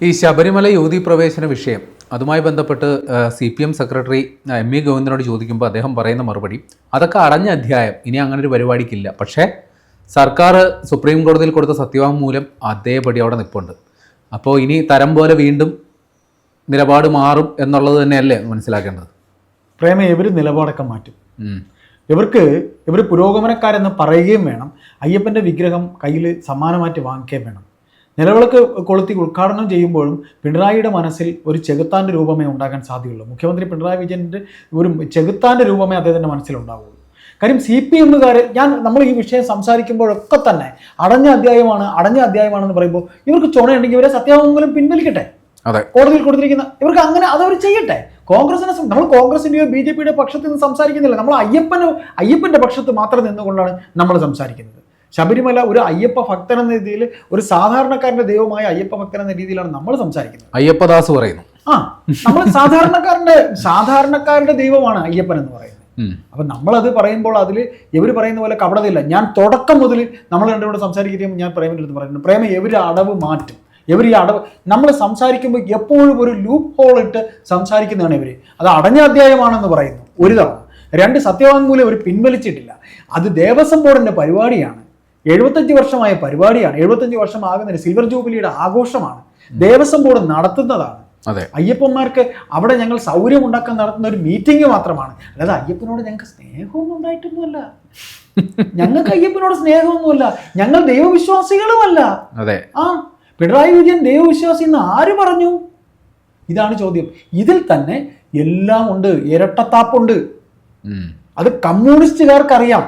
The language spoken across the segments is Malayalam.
ഈ ശബരിമല യുവതീ പ്രവേശന വിഷയം അതുമായി ബന്ധപ്പെട്ട് CPM സെക്രട്ടറി MV ഗോവിന്ദനോട് ചോദിക്കുമ്പോൾ അദ്ദേഹം പറയുന്ന മറുപടി അതൊക്കെ അടഞ്ഞ അധ്യായം, ഇനി അങ്ങനെ ഒരു പരിപാടിക്കില്ല. പക്ഷേ സർക്കാർ സുപ്രീം കോടതിയിൽ കൊടുത്ത സത്യവാങ്മൂലം അതേപടി അവിടെ നിൽപ്പുണ്ട്. അപ്പോൾ ഇനി തരം പോലെ വീണ്ടും നിലപാട് മാറും എന്നുള്ളത് തന്നെയല്ലേ മനസ്സിലാക്കേണ്ടത്? ഇവർ നിലപാടൊക്കെ മാറ്റും. ഇവർ പുരോഗമനക്കാരെന്ന് പറയുകയും വേണം. അയ്യപ്പൻ്റെ വിഗ്രഹം കയ്യിൽ സമ്മാനമായിട്ട് വാങ്ങിക്കുകയും വേണം. നിലവിളക്ക് കൊളുത്തി ഉദ്ഘാടനം ചെയ്യുമ്പോഴും പിണറായിയുടെ മനസ്സിൽ ഒരു ചെകുത്താൻ്റെ രൂപമേ ഉണ്ടാകാൻ സാധ്യതയുള്ളൂ. മുഖ്യമന്ത്രി പിണറായി വിജയൻ്റെ ഒരു ചെകുത്താൻ്റെ രൂപമേ അദ്ദേഹത്തിൻ്റെ മനസ്സിലുണ്ടാവുള്ളൂ. കാര്യം CPM-കാർ നമ്മൾ ഈ വിഷയം സംസാരിക്കുമ്പോഴൊക്കെ തന്നെ അടഞ്ഞ അധ്യായമാണെന്ന് പറയുമ്പോൾ ഇവർക്ക് ചുണയുണ്ടെങ്കിൽ ഇവരെ സത്യവാങ്മൂലം പിൻവലിക്കട്ടെ. കോടതിയിൽ കൊടുത്തിരിക്കുന്ന ഇവർക്ക് അങ്ങനെ അതവർ ചെയ്യട്ടെ. നമ്മൾ കോൺഗ്രസിൻ്റെയോ BJP-യുടെ പക്ഷത്ത് നിന്ന് സംസാരിക്കുന്നില്ല. നമ്മൾ അയ്യപ്പൻ്റെ പക്ഷത്ത് മാത്രം നിന്നുകൊണ്ടാണ് നമ്മൾ സംസാരിക്കുന്നത്. ശബരിമല ഒരു അയ്യപ്പ ഭക്തൻ എന്ന രീതിയിൽ, ഒരു സാധാരണക്കാരന്റെ ദൈവമായ അയ്യപ്പ ഭക്തൻ എന്ന രീതിയിലാണ് നമ്മൾ സംസാരിക്കുന്നത്. അയ്യപ്പദാസ് പറയുന്നു, നമ്മൾ സാധാരണക്കാരുടെ ദൈവമാണ് അയ്യപ്പൻ എന്ന് പറയുന്നത്. അപ്പൊ നമ്മളത് പറയുമ്പോൾ അതിൽ ഇവർ പറയുന്ന പോലെ കപടതയില്ല. ഞാൻ തുടക്കം മുതൽ നമ്മൾ രണ്ടുകൂടെ സംസാരിക്കുമ്പോൾ ഞാൻ പ്രേമിൻ്റെ അടുത്ത് പറയുന്നത്, ഇവര് അടവ് മാറ്റും. ഈ അടവ് നമ്മൾ സംസാരിക്കുമ്പോൾ എപ്പോഴും ഒരു ലൂപ്പ് ഹോൾ ഇട്ട് സംസാരിക്കുന്നതാണ് ഇവര്. അത് അടഞ്ഞ അധ്യായമാണെന്ന് പറയുന്നു ഒരു തവണ. 2 സത്യവാങ്മൂലം ഇവർ പിൻവലിച്ചിട്ടില്ല. അത് ദേവസ്വം ബോർഡിന്റെ പരിപാടിയാണ്. 75 വർഷമായ പരിപാടിയാണ്. 75 വർഷമാകുന്നതിന് സിൽവർ ജൂബിലിയുടെ ആഘോഷമാണ്. ദേവസ്വം ബോർഡ് നടത്തുന്നതാണ്. അയ്യപ്പന്മാർക്ക് അവിടെ ഞങ്ങൾ സൗകര്യം ഉണ്ടാക്കാൻ നടത്തുന്ന ഒരു മീറ്റിംഗ് മാത്രമാണ്. അല്ലാതെ അയ്യപ്പനോട് ഞങ്ങൾക്ക് സ്നേഹമൊന്നും ഉണ്ടായിട്ടൊന്നുമല്ല. ഞങ്ങൾക്ക് അയ്യപ്പനോട് സ്നേഹമൊന്നുമല്ല. ഞങ്ങൾ ദൈവവിശ്വാസികളുമല്ല. പിണറായി വിജയൻ ദൈവവിശ്വാസി എന്ന് ആര് പറഞ്ഞു? ഇതാണ് ചോദ്യം. ഇതിൽ തന്നെ എല്ലാം ഉണ്ട്, ഇരട്ടത്താപ്പുണ്ട്. അത് കമ്മ്യൂണിസ്റ്റുകാർക്കറിയാം.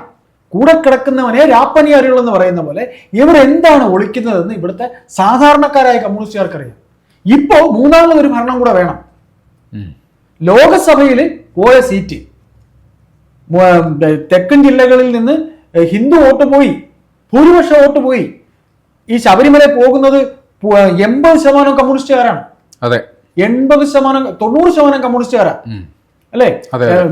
കൂടെ കിടക്കുന്നവനെ രാപ്പനി അറിയുള്ളൂ പറയുന്ന പോലെ ഇവരെന്താണ് ഒളിക്കുന്നതെന്ന് ഇവിടുത്തെ സാധാരണക്കാരായ കമ്മ്യൂണിസ്റ്റുകാർക്കറിയാം. ഇപ്പോ മൂന്നാമതൊരു ഭരണം കൂടെ വേണം. ലോകസഭയിൽ പോയ സീറ്റ് തെക്കൻ ജില്ലകളിൽ നിന്ന് ഹിന്ദു വോട്ട് പോയി, ഭൂരിപക്ഷ വോട്ട് പോയി. ഈ ശബരിമല പോകുന്നത് 80% കമ്മ്യൂണിസ്റ്റുകാരാണ്. 80%, 90% കമ്മ്യൂണിസ്റ്റുകാരാണ് അല്ലേ?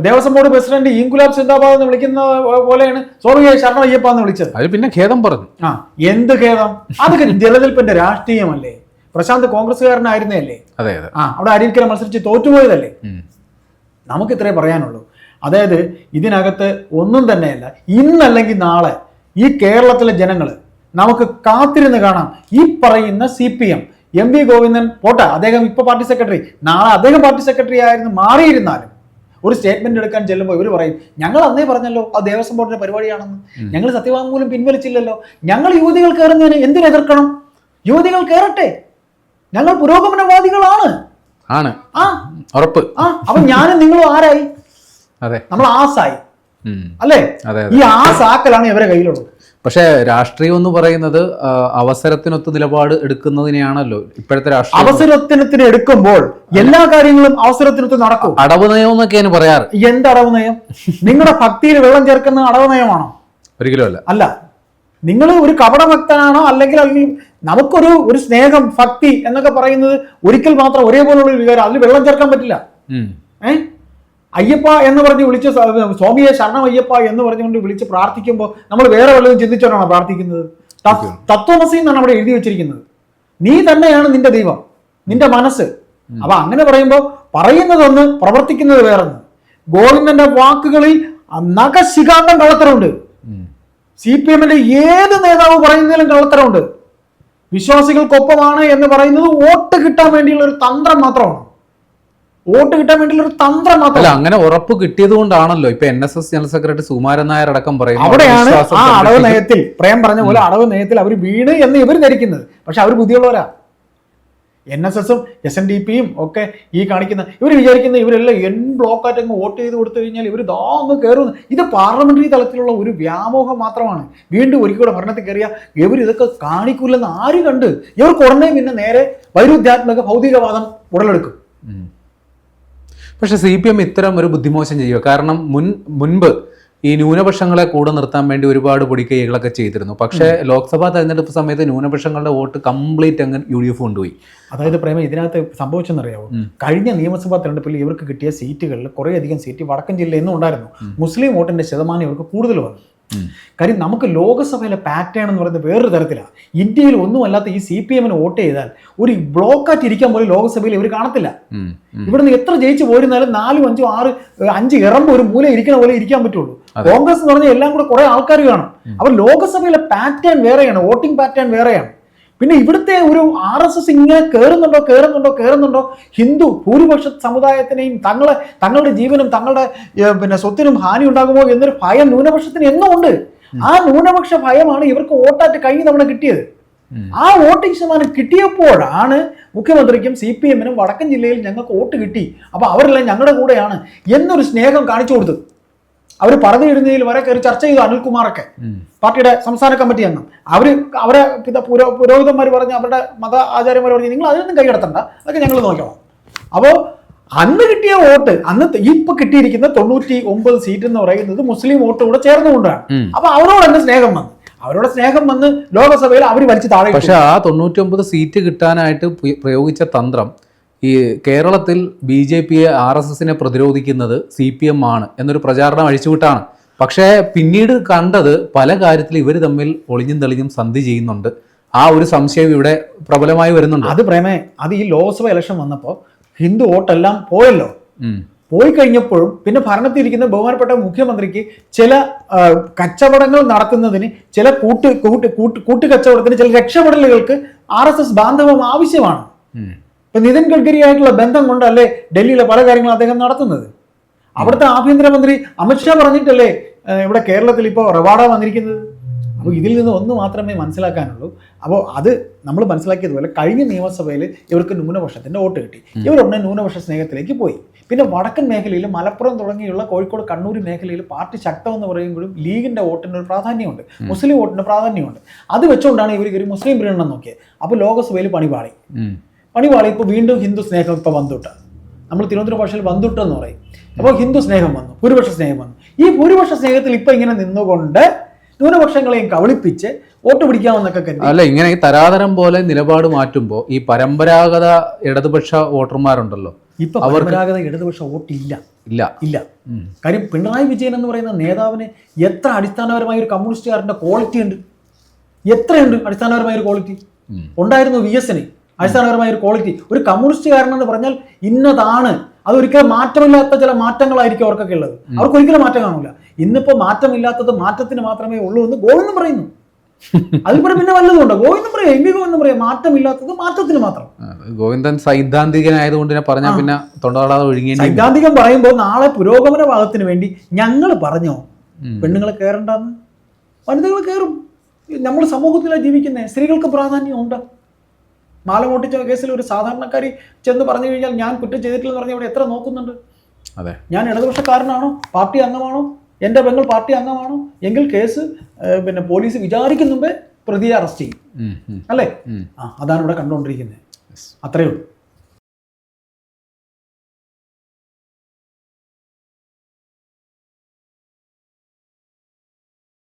ദേവസ്വം ബോർഡ് പ്രസിഡന്റ് ഇൻകുലാബ് സിന്ദാബാദ് എന്ന് വിളിക്കുന്ന പോലെയാണ് സ്വാമിയെ ശരണം അയ്യപ്പ എന്ന് വിളിച്ചത്. അത് പിന്നെ ഖേദം പറഞ്ഞു. എന്ത് ഖേദം? അതൊക്കെ ജലനിൽപ്പിന്റെ രാഷ്ട്രീയമല്ലേ? പ്രശാന്ത് കോൺഗ്രസ്സുകാരനായിരുന്നേ അല്ലേ? അവിടെ അരുവിക്കര മത്സരിച്ച് തോറ്റുപോയതല്ലേ? നമുക്ക് ഇത്രേ പറയാനുള്ളൂ. അതായത് ഇതിനകത്ത് ഒന്നും തന്നെയല്ല. ഇന്നല്ലെങ്കിൽ നാളെ ഈ കേരളത്തിലെ ജനങ്ങൾ നമുക്ക് കാത്തിരുന്ന് കാണാം. ഈ പറയുന്ന CPM MV ഗോവിന്ദൻ പോട്ടെ, അദ്ദേഹം ഇപ്പൊ പാർട്ടി സെക്രട്ടറി, നാളെ അദ്ദേഹം പാർട്ടി സെക്രട്ടറി ആയിരുന്നു മാറിയിരുന്നാലും ഒരു സ്റ്റേറ്റ്മെന്റ് എടുക്കാൻ ചെല്ലുമ്പോൾ ഇവർ പറയും, ഞങ്ങൾ അന്നേ പറഞ്ഞല്ലോ ആ ദേവസ്വം ബോർഡിന്റെ പരിപാടിയാണെന്ന്. ഞങ്ങൾ സത്യവാങ്മൂലം പിൻവലിച്ചില്ലല്ലോ. ഞങ്ങൾ യുവതികൾ കയറുന്നതിന് എന്തിനെതിർക്കണം? യുവതികൾ കയറട്ടെ, ഞങ്ങൾ പുരോഗമനവാദികളാണ്. ഉറപ്പ്. അപ്പൊ ഞാനും നിങ്ങളും ആരായി? നമ്മൾ ആസായി അല്ലേ? ഈ ആസാക്കലാണ് ഇവരെ കയ്യിലുള്ളത്. പക്ഷേ രാഷ്ട്രീയം എന്ന് പറയുന്നത് അവസരത്തിനൊത്ത് നിലപാട് എടുക്കുന്നതിനെയാണല്ലോ ഇപ്പോഴത്തെ രാഷ്ട്രീയം. അവസരത്തിന് എടുക്കുമ്പോൾ എല്ലാ കാര്യങ്ങളും അവസരത്തിനൊത്ത് നടക്കും. അടവ് നയം എന്നൊക്കെയാണ് പറയാറ്. എന്ത് അടവ് നയം? നിങ്ങളുടെ ഭക്തിയിൽ വെള്ളം ചേർക്കുന്ന അടവ് നയമാണോ? ഒരിക്കലും അല്ല. നിങ്ങൾ ഒരു കപടഭക്തനാണോ? അല്ലെങ്കിൽ നമുക്കൊരു സ്നേഹം, ഭക്തി എന്നൊക്കെ പറയുന്നത് ഒരിക്കൽ മാത്രം ഒരേപോലുള്ള ഒരു വികാരം. അതിൽ വെള്ളം ചേർക്കാൻ പറ്റില്ല. അയ്യപ്പ എന്ന് പറഞ്ഞ് വിളിച്ച് സ്വാമിയെ ശരണം അയ്യപ്പ എന്ന് പറഞ്ഞുകൊണ്ട് വിളിച്ച് പ്രാർത്ഥിക്കുമ്പോൾ നമ്മൾ വേറെ വല്ലതും ചിന്തിച്ചോണ്ടാണോ പ്രാർത്ഥിക്കുന്നത്? തത്വമസി എന്നാണ് അവിടെ എഴുതി വെച്ചിരിക്കുന്നത്. നീ തന്നെയാണ് നിന്റെ ദൈവം, നിന്റെ മനസ്സ്. അപ്പൊ അങ്ങനെ പറയുമ്പോൾ പറയുന്നതൊന്ന്, പ്രവർത്തിക്കുന്നത് വേറൊന്ന്. ഗോവിന്ദന്റെ വാക്കുകളിൽ നഖശിഖാന്തം കള്ളത്തരമുണ്ട്. CPM-ന്റെ ഏത് നേതാവ് പറയുന്നതിലും കള്ളത്തരമുണ്ട്. വിശ്വാസികൾക്കൊപ്പമാണ് എന്ന് പറയുന്നത് വോട്ട് കിട്ടാൻ വേണ്ടിയുള്ള ഒരു തന്ത്രം മാത്രമാണ്. അങ്ങനെ ഉറപ്പ് കിട്ടിയത് കൊണ്ടാണല്ലോ ഇപ്പൊ NSS general secretary Sukumaran Nair അടക്കം പറയുന്നത്. അവിടെയാണ് ആ അടവ് നയത്തിൽ, പ്രേം പറഞ്ഞ പോലെ അടവ് നയത്തിൽ അവർ വീണ് എന്ന് ഇവർ ധരിക്കുന്നത്. പക്ഷെ അവർ ബുദ്ധിയുള്ളവരാ. NSS-ഉം SNDP-യും ഒക്കെ ഈ കാണിക്കുന്ന ഇവർ വിചാരിക്കുന്ന ഇവരെല്ലാം ബ്ലോക്കായിട്ട് അങ്ങ് വോട്ട് ചെയ്ത് കൊടുത്തു കഴിഞ്ഞാൽ ഇവർ അങ്ങ് കയറുന്നു. ഇത് പാർലമെന്ററി തലത്തിലുള്ള ഒരു വ്യാമോഹം മാത്രമാണ്. വീണ്ടും ഒരിക്കലും ഭരണത്തിൽ കയറിയ ഇവർ ഇതൊക്കെ കാണിക്കൂലെന്ന് ആര് കണ്ട്? ഇവർക്ക് ഉടനെ പിന്നെ നേരെ വൈരുദ്ധ്യാത്മക ഭൗതികവാദം ഉടലെടുക്കും. പക്ഷെ CPM ഇത്തരം ഒരു ബുദ്ധിമോശം ചെയ്യുക. കാരണം മുൻപ് ഈ ന്യൂനപക്ഷങ്ങളെ കൂടെ നിർത്താൻ വേണ്ടി ഒരുപാട് പൊടിക്കൈകളൊക്കെ ചെയ്തിരുന്നു. പക്ഷേ ലോക്സഭാ തെരഞ്ഞെടുപ്പ് സമയത്ത് ന്യൂനപക്ഷങ്ങളുടെ വോട്ട് കംപ്ലീറ്റ് അങ്ങ് UDF കൊണ്ടുപോയി. അതായത് പ്രേമ ഇതിനകത്ത് സംഭവിച്ചെന്നറിയാവോ? കഴിഞ്ഞ നിയമസഭാ തെരഞ്ഞെടുപ്പിൽ ഇവർക്ക് കിട്ടിയ സീറ്റുകളിൽ കുറേയധികം സീറ്റ് വടക്കൻ ജില്ലയിൽ നിന്നും ഉണ്ടായിരുന്നു. മുസ്ലിം വോട്ടിന്റെ ശതമാനം ഇവർക്ക് കൂടുതൽ വന്നു. കാര്യം നമുക്ക് ലോകസഭയിലെ പാറ്റേൺ എന്ന് പറയുന്നത് വേറൊരു തരത്തിലാണ്. ഇന്ത്യയിൽ ഒന്നുമല്ലാത്ത ഈ CPM വോട്ട് ചെയ്താൽ ഒരു ബ്ലോക്കായിട്ട് ഇരിക്കാൻ പോലും ലോകസഭയിൽ ഇവർ കാണത്തില്ല. ഇവിടുന്ന് എത്ര ജയിച്ച് പോരുന്നാലും 4, 5, 6, 5 ഇറമ്പ് ഒരു മൂല ഇരിക്കുന്ന പോലെ ഇരിക്കാൻ പറ്റുള്ളൂ. കോൺഗ്രസ് എന്ന് പറഞ്ഞാൽ എല്ലാം കൂടെ കുറെ ആൾക്കാർ കാണും. അപ്പോൾ ലോകസഭയിലെ പാറ്റേൺ വേറെയാണ്, വോട്ടിംഗ് പാറ്റേൺ വേറെയാണ്. പിന്നെ ഇവിടുത്തെ ഒരു RSS ഇങ്ങനെ കയറുന്നുണ്ടോ ഹിന്ദു ഭൂരിപക്ഷ സമുദായത്തിനെയും തങ്ങളുടെ ജീവനും തങ്ങളുടെ പിന്നെ സ്വത്തിനും ഹാനി ഉണ്ടാകുമോ എന്നൊരു ഭയം ന്യൂനപക്ഷത്തിന് എന്നും ഉണ്ട്. ആ ന്യൂനപക്ഷ ഭയമാണ് ഇവർക്ക് വോട്ടായിട്ട് കഴിഞ്ഞ തവണ കിട്ടിയത്. ആ വോട്ടിംഗ് ശതമാനം കിട്ടിയപ്പോഴാണ് മുഖ്യമന്ത്രിക്കും CPM വടക്കൻ ജില്ലയിൽ ഞങ്ങൾക്ക് വോട്ട് കിട്ടി, അപ്പൊ അവരെല്ലാം ഞങ്ങളുടെ കൂടെയാണ് എന്നൊരു സ്നേഹം കാണിച്ചു കൊടുത്തത്. അവർ പറഞ്ഞിരുന്നതിൽ വരെ കയറി ചർച്ച ചെയ്തു. അനിൽകുമാറൊക്കെ പാർട്ടിയുടെ സംസ്ഥാന കമ്മിറ്റി അംഗം അവരെ പുരോഹിതന്മാർ പറഞ്ഞ് അവരുടെ മത ആചാര്യന്മാർ പറഞ്ഞ് നിങ്ങൾ അതിനൊന്നും കൈകടത്തണ്ട, അതൊക്കെ ഞങ്ങൾ നോക്കണം. അപ്പോൾ അന്ന് കിട്ടിയ വോട്ട്, അന്ന് ഇപ്പൊ കിട്ടിയിരിക്കുന്ന 99 സീറ്റ് എന്ന് പറയുന്നത് മുസ്ലിം വോട്ട് കൂടെ ചേർന്നുകൊണ്ടാണ്. അപ്പൊ അവരോട് തന്നെ സ്നേഹം വന്നു. അവരോട് സ്നേഹം വന്ന് ലോകസഭയിൽ അവർ വലിച്ചു താഴെ. പക്ഷെ ആ 99 സീറ്റ് കിട്ടാനായിട്ട് പ്രയോഗിച്ച തന്ത്രം ഈ കേരളത്തിൽ BJPയെ RSSനെ പ്രതിരോധിക്കുന്നത് CPM ആണ് എന്നൊരു പ്രചാരണം അഴിച്ചുവിട്ടാണ്. പക്ഷേ പിന്നീട് കണ്ടത് പല കാര്യത്തിൽ ഇവർ തമ്മിൽ ഒളിഞ്ഞും തെളിഞ്ഞും സന്ധി ചെയ്യുന്നുണ്ട്. ആ ഒരു സംശയം ഇവിടെ പ്രബലമായി വരുന്നുണ്ട്. അത് ഈ ലോക്സഭ ഇലക്ഷൻ വന്നപ്പോൾ ഹിന്ദു വോട്ടെല്ലാം പോയല്ലോ. പോയി കഴിഞ്ഞപ്പോഴും പിന്നെ ഭരണത്തിലിരിക്കുന്ന ബഹുമാനപ്പെട്ട മുഖ്യമന്ത്രിക്ക് ചില കച്ചവടങ്ങൾ നടത്തുന്നതിന്, ചില കൂട്ടുകച്ചവടത്തിന്, ചില രക്ഷപ്പെടലുകൾക്ക് RSS ബാന്ധവം ആവശ്യമാണ്. ഇപ്പൊ നിതിൻ ഗഡ്കരിയായിട്ടുള്ള ബന്ധം കൊണ്ടല്ലേ ഡൽഹിയിലെ പല കാര്യങ്ങളും അദ്ദേഹം നടത്തുന്നത്. അവിടുത്തെ ആഭ്യന്തരമന്ത്രി അമിത്ഷാ പറഞ്ഞിട്ടല്ലേ ഇവിടെ കേരളത്തിൽ ഇപ്പോൾ റവാഡ വന്നിരിക്കുന്നത്. അപ്പോൾ ഇതിൽ നിന്ന് ഒന്ന് മാത്രമേ മനസ്സിലാക്കാനുള്ളൂ. അപ്പോൾ അത് നമ്മൾ മനസ്സിലാക്കിയതുപോലെ കഴിഞ്ഞ നിയമസഭയിൽ ഇവർക്ക് ന്യൂനപക്ഷത്തിൻ്റെ വോട്ട് കിട്ടി. ഇവരുടനെ ന്യൂനപക്ഷ സ്നേഹത്തിലേക്ക് പോയി. പിന്നെ വടക്കൻ മേഖലയിൽ മലപ്പുറം തുടങ്ങിയുള്ള കോഴിക്കോട് കണ്ണൂർ മേഖലയിൽ പാർട്ടി ശക്തമെന്ന് പറയുമ്പോഴും ലീഗിൻ്റെ വോട്ടിന് ഒരു പ്രാധാന്യമുണ്ട്, മുസ്ലിം വോട്ടിന് പ്രാധാന്യമുണ്ട്. അത് വെച്ചുകൊണ്ടാണ് ഇവർ മുസ്ലിം പ്രീണനം നോക്കിയത്. അപ്പോൾ ലോകസഭയിൽ പണിപാളി. ഇപ്പോൾ വീണ്ടും ഹിന്ദു സ്നേഹം ഇപ്പോൾ വന്നിട്ട്, നമ്മൾ തിരുവനന്തപുരം ഭാഷയിൽ വന്നിട്ടെന്ന് പറയും. അപ്പോൾ ഹിന്ദു സ്നേഹം വന്നു, ഭൂരിപക്ഷ സ്നേഹം വന്നു. ഈ ഭൂരിപക്ഷ സ്നേഹത്തിൽ ഇപ്പൊ ഇങ്ങനെ നിന്നുകൊണ്ട് ന്യൂനപക്ഷങ്ങളെയും കബളിപ്പിച്ച് വോട്ട് പിടിക്കാമെന്നൊക്കെ കരുതി. അല്ല, ഇങ്ങനെ ഈ തരാതരം പോലെ നിലപാട് മാറ്റുമ്പോൾ ഈ പരമ്പരാഗത ഇടതുപക്ഷ വോട്ടർമാരുണ്ടല്ലോ, ഇപ്പൊ പരമ്പരാഗത ഇടതുപക്ഷ വോട്ട് ഇല്ല. കാര്യം പിണറായി വിജയൻ എന്ന് പറയുന്ന നേതാവിന് എത്ര അടിസ്ഥാനപരമായ ഒരു കമ്മ്യൂണിസ്റ്റുകാരന്റെ ക്വാളിറ്റി ഉണ്ട്, എത്രയുണ്ട് അടിസ്ഥാനപരമായ ഒരു ക്വാളിറ്റി ഉണ്ടായിരുന്നു VSന്. അടിസ്ഥാനപരമായ ഒരു ക്വാളിറ്റി, ഒരു കമ്മ്യൂണിസ്റ്റുകാരൻ എന്ന് പറഞ്ഞാൽ ഇന്നതാണ്, അതൊരിക്കലും മാറ്റമില്ലാത്ത ചില മാറ്റങ്ങളായിരിക്കും അവർക്കൊക്കെ ഉള്ളത്. അവർക്ക് ഒരിക്കലും മാറ്റം കാണില്ല. ഇന്നിപ്പോ മാറ്റമില്ലാത്തത് മാറ്റത്തിന് മാത്രമേ ഉള്ളൂ എന്ന് ഗോവിന്ദൻ പറയുന്നു. അതിൽപ്പെടെ പിന്നെ വല്ലതുകൊണ്ട് ഗോവിന്ദൻ പറയാം, MP ഗോവിന്ദൻ പറയാം, മാറ്റമില്ലാത്തത് മാറ്റത്തിന് മാത്രം. ഗോവിന്ദൻ സൈദ്ധാന്തികനായതുകൊണ്ട് പറഞ്ഞാൽ പിന്നെ തൊണ്ടകളാതെ ഒഴുകി. സൈദ്ധാന്തികം പറയുമ്പോൾ നാളെ പുരോഗമന ഭാഗത്തിന് വേണ്ടി ഞങ്ങൾ പറഞ്ഞോ പെണ്ണുങ്ങളെ കയറണ്ടെന്ന്, വനിതകൾ കയറും. നമ്മൾ സമൂഹത്തിലാണ് ജീവിക്കുന്നത്, സ്ത്രീകൾക്ക് പ്രാധാന്യം ഉണ്ട്. മാല മോട്ടിച്ച കേസിൽ ഒരു സാധാരണക്കാരി ചെന്ന് പറഞ്ഞു കഴിഞ്ഞാൽ ഞാൻ കുറ്റം ചെയ്തിട്ടില്ലെന്ന് പറഞ്ഞാൽ ഇവിടെ എത്ര നോക്കുന്നുണ്ട്. അതെ, ഞാൻ ഇടതുപക്ഷക്കാരനാണോ, പാർട്ടി അംഗമാണോ, എൻ്റെ പെങ്ങൾ പാർട്ടി അംഗമാണോ എങ്കിൽ കേസ് പിന്നെ പോലീസ് വിചാരിക്കും മുമ്പേ പ്രതിയെ അറസ്റ്റ് ചെയ്യും. അല്ലേ? അതാണ് ഇവിടെ കണ്ടുകൊണ്ടിരിക്കുന്നത്. അത്രയേ ഉള്ളൂ.